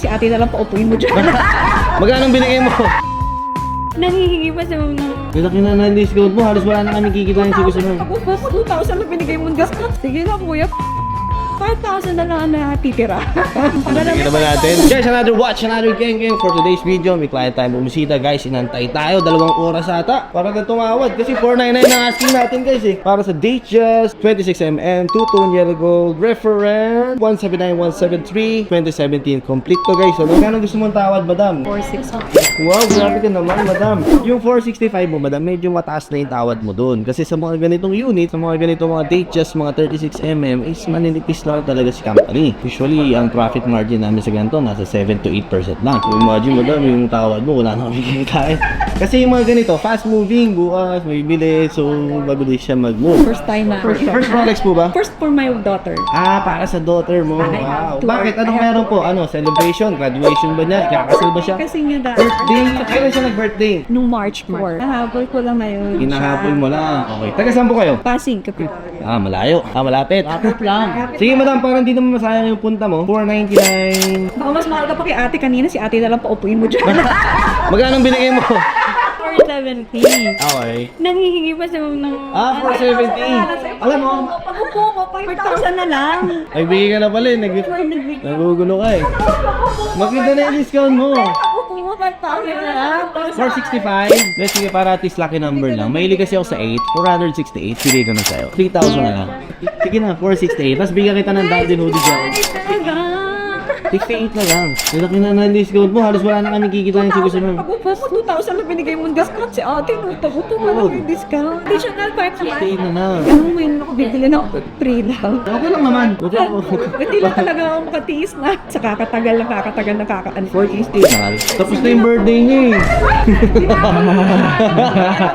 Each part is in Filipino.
Si ate na lang paupuin mo dyan. Magkano binigay mo? Nangihingi pa siya ng... Laki na na-discount mo, halos wala na kami kikita yung gusto mo. Ako, 2,000 na binigay mong gastos. Sige na kuya, 5,000 na lang na titira. Sige naman natin. Guys, another watch, another gang for today's video. May client tayo bumisita guys. Inantay tayo, 2 oras ata para na tumawad. Kasi 499 ang asking natin guys eh. Para sa Datejust 26mm, 2-tone yellow gold, reference 179173, 2017. Complete to guys. So, magkano gusto mong tawad, madam? 4,600. Wow, grabe ka naman, madam. Yung 465 mo, madam, medyo mataas na yung tawad mo dun. Kasi sa mga ganitong unit, sa mga ganitong mga Datejust, mga 36mm, is maninipis lang talaga si company. Usually, ang profit margin namin sa ganito, nasa 7 to 8% lang. So, imagine, madam, yung tawad mo, wala na kami kikita eh. Kasi yung mga ganito, fast moving, bukas, may bili, so mabilis siya mag-move. First time na. First products po ba? First for my daughter. Ah, para sa daughter mo. Wow. Bakit? Anong meron po? Ano? Celebration? Graduation ba niya? Ikakasal ba siya? Kasi nga Birthday? Kailan siya nag-birthday? nung March 4. Nahabol ko lang na yun. Hinahapon mo lang. Okay. Taga saan po kayo? Pasing, kapit. Ah, malayo. Ah, malapit. Malapit lang. Sige, madam, parang hindi naman masayang yung punta mo. 499. Baka mas mahal ka pa kay ate kanina. Si ate na lang paupuin mo dyan. Magkano binigay mo? 470. Okay. Nangihingi pa siya ng... Ah, 470. Alam mo, Opo, 5,000 na lang. nagbigay ka na pala eh. Nagugulo ka eh. Maganda na yung discount mo. Opo, 5,000 na lang. 465. Let's sige, para at least lucky number lang. Mahilig kasi ako sa 8. 468. Bigay ko na sa'yo. 3,000 na lang. Sige na, 468. Tapos bigyan kita ng Dalton Hoodie dyan. Talaga. 68 na lang. Laki na na-discount mo. Halos wala na kami kikita yung gusto mo. Ako, 2,000 na binigay mong discount. Si ate, nuto ko ito. Wala yung discount. Additional 68 na lang. Anong may ako bibili na 3 lang. Okay lang naman. Okay ako. Hindi lang talaga akong patiis na. Sa kakatagal na kakatagal. 468 na lang. Tapos na yung birthday niya eh.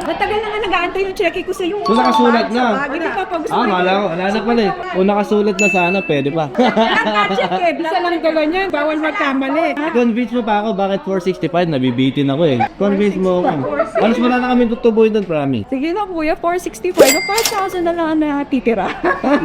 Matagal na nga nag-aantay yung check ko sa yung... So nakasulat na. Hindi pa pa gusto Ah, wala na pala eh. Kung nakasulat na sana, pwede pa. Nag-check eh. Bisa lang gawin niya. Bawal magkamali. Convince mo pa ako bakit 465, nabibitin ako eh. Convince mo ako. Alas wala na kami tutubuhin doon, promise. Sige na kuya, 465. 5,000 na lang na titira.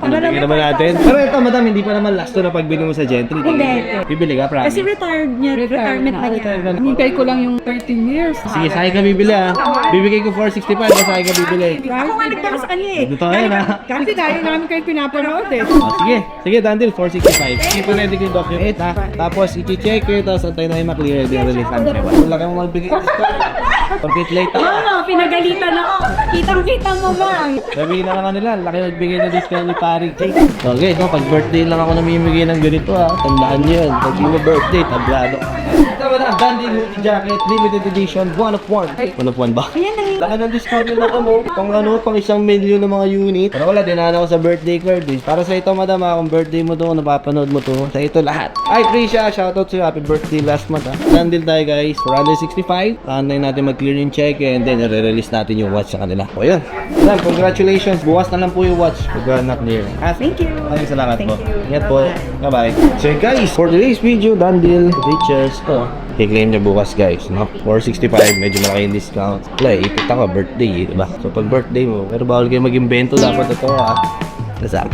Bigyan naman natin. Pero ito madam, hindi pa naman last to na pagbili mo sa Gentry. Hindi. Bibili ka, promise. Kasi retired niya. Retirement na niya. Hintay ko lang yung 13 years. Sige, sa'yo ka bibili ah. Bibigay ko 465, basta sa'yo ka bibili. Ako nga nagtaka sa kanya eh. Dito ngayon ah. Kasi dahil namin kayo pinapanood eh. Sige, sige Dandil, 465. Sige pa ready ko yung document ha. Tapos i-check ko, tapos antay na yung maklear din release ang trewa. Wala kang magbigay discount. Complete late ha. Oo, pinagalitan ako. Kitang-kita mo ba? Sabihin na lang nila, laki magbigay na discount ni Paring Jake. Okay, no, pag birthday lang ako namimigay ng ganito ha. Tandaan nyo yun. Pag yung birthday, tablado. Ito ba na, Dandil hoodie jacket, limited edition, 1 of 1. 1 of 1 ba? Ayan na Laki ng discount yun ako mo. Pang ano, pang 1 million ng mga unit. Pero wala, dinaan ako sa birthday card eh. Para sa ito madam ha, kung birthday mo to, napapanood mo to, sa ito lahat. Ay, Trisha, shoutout sa'yo. Happy birthday last month ha. Dandil tayo guys, 465. Tahanay natin mag-clear yung check and then i-release natin yung watch sa kanila. O yun. Madam, congratulations. Bukas na lang po yung watch. Pag na-clear. Thank you. Maraming salamat Thank po. you. Ingat po. Bye-bye. So guys, for today's video, Dandil, Datejust. Oh, i-claim niya bukas guys, no? 465, medyo malaki yung discount. Wala, ipit ako, birthday, diba? So pag birthday mo, pero bawal kayo mag-invento, dapat ito ha. Kasama.